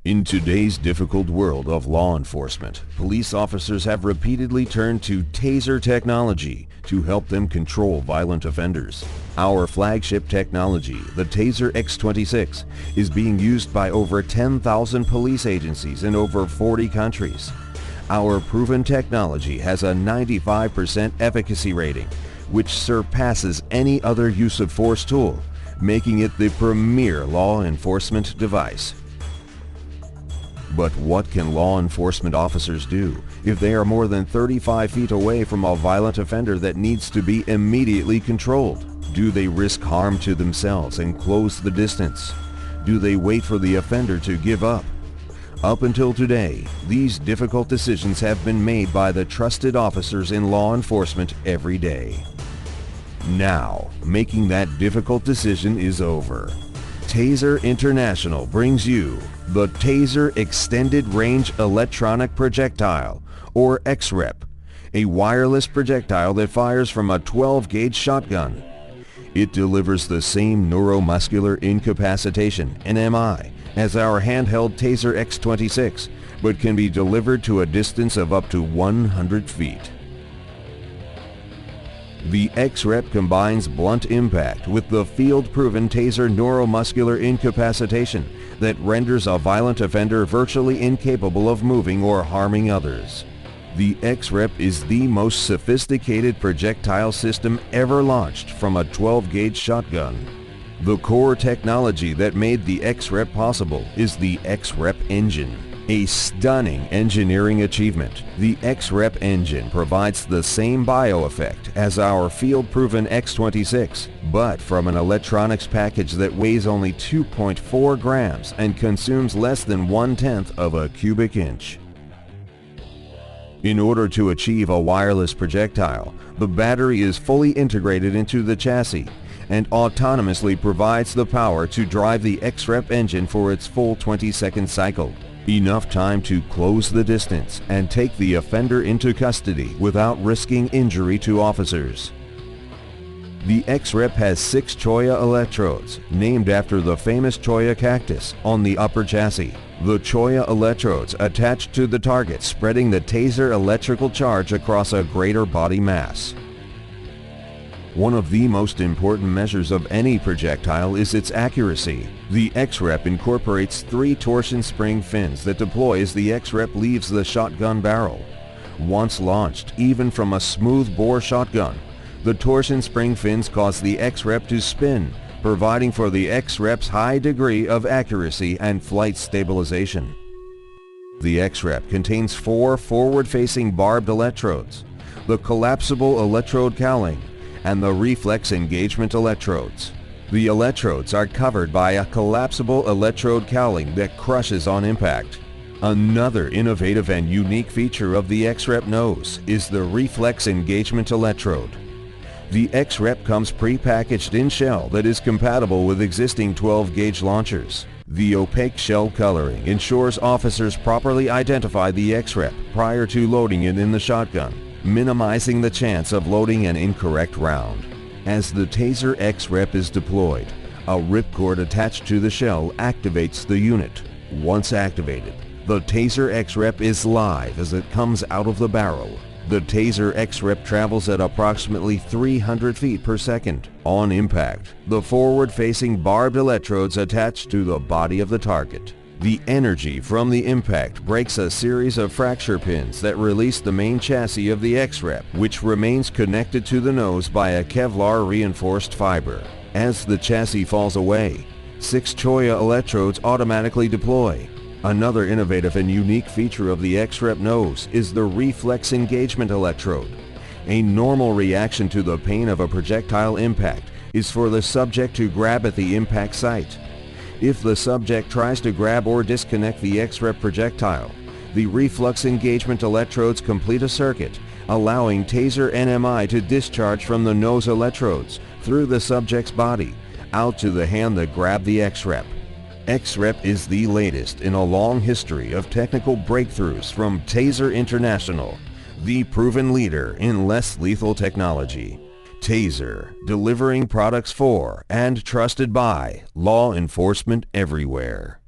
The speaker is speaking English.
In today's difficult world of law enforcement, police officers have repeatedly turned to Taser technology to help them control violent offenders. Our flagship technology, the Taser X26, is being used by over 10,000 police agencies in over 40 countries. Our proven technology has a 95% efficacy rating, which surpasses any other use of force tool, making it the premier law enforcement device. But what can law enforcement officers do if they are more than 35 feet away from a violent offender that needs to be immediately controlled? Do they risk harm to themselves and close the distance? Do they wait for the offender to give up? Up until today, these difficult decisions have been made by the trusted officers in law enforcement every day. Now, making that difficult decision is over. Taser International brings you the Taser Extended Range Electronic Projectile, or XREP, a wireless projectile that fires from a 12-gauge shotgun. It delivers the same neuromuscular incapacitation, NMI, as our handheld Taser X26, but can be delivered to a distance of up to 100 feet. The XREP combines blunt impact with the field-proven Taser neuromuscular incapacitation that renders a violent offender virtually incapable of moving or harming others. The XREP is the most sophisticated projectile system ever launched from a 12-gauge shotgun. The core technology that made the XREP possible is the XREP engine. A stunning engineering achievement, the XREP engine provides the same bioeffect as our field-proven X26, but from an electronics package that weighs only 2.4 grams and consumes less than 1/10 of a cubic inch. In order to achieve a wireless projectile, the battery is fully integrated into the chassis and autonomously provides the power to drive the XREP engine for its full 20-second cycle. Enough time to close the distance and take the offender into custody without risking injury to officers. The XREP has 6 cholla electrodes, named after the famous cholla cactus, on the upper chassis. The cholla electrodes attach to the target, spreading the Taser electrical charge across a greater body mass. One of the most important measures of any projectile is its accuracy. The XREP incorporates 3 torsion spring fins that deploy as the XREP leaves the shotgun barrel. Once launched, even from a smooth bore shotgun, the torsion spring fins cause the XREP to spin, providing for the XREP's high degree of accuracy and flight stabilization. The XREP contains 4 forward-facing barbed electrodes, the collapsible electrode cowling, and the reflex engagement electrodes. The electrodes are covered by a collapsible electrode cowling that crushes on impact. Another innovative and unique feature of the XREP nose is the reflex engagement electrode. The XREP comes pre-packaged in shell that is compatible with existing 12-gauge launchers. The opaque shell coloring ensures officers properly identify the XREP prior to loading it in the shotgun, minimizing the chance of loading an incorrect round. As the Taser XREP is deployed, a ripcord attached to the shell activates the unit. Once activated, the Taser XREP is live as it comes out of the barrel. The Taser XREP travels at approximately 300 feet per second. On impact, the forward-facing barbed electrodes attach to the body of the target. The energy from the impact breaks a series of fracture pins that release the main chassis of the XREP, which remains connected to the nose by a Kevlar reinforced fiber. As the chassis falls away, 6 cholla electrodes automatically deploy. Another innovative and unique feature of the XREP nose is the reflex engagement electrode. A normal reaction to the pain of a projectile impact is for the subject to grab at the impact site. If the subject tries to grab or disconnect the XREP projectile, the reflex engagement electrodes complete a circuit, allowing Taser NMI to discharge from the nose electrodes through the subject's body, out to the hand that grabbed the XREP. XREP is the latest in a long history of technical breakthroughs from Taser International, the proven leader in less lethal technology. Taser, delivering products for and trusted by law enforcement everywhere.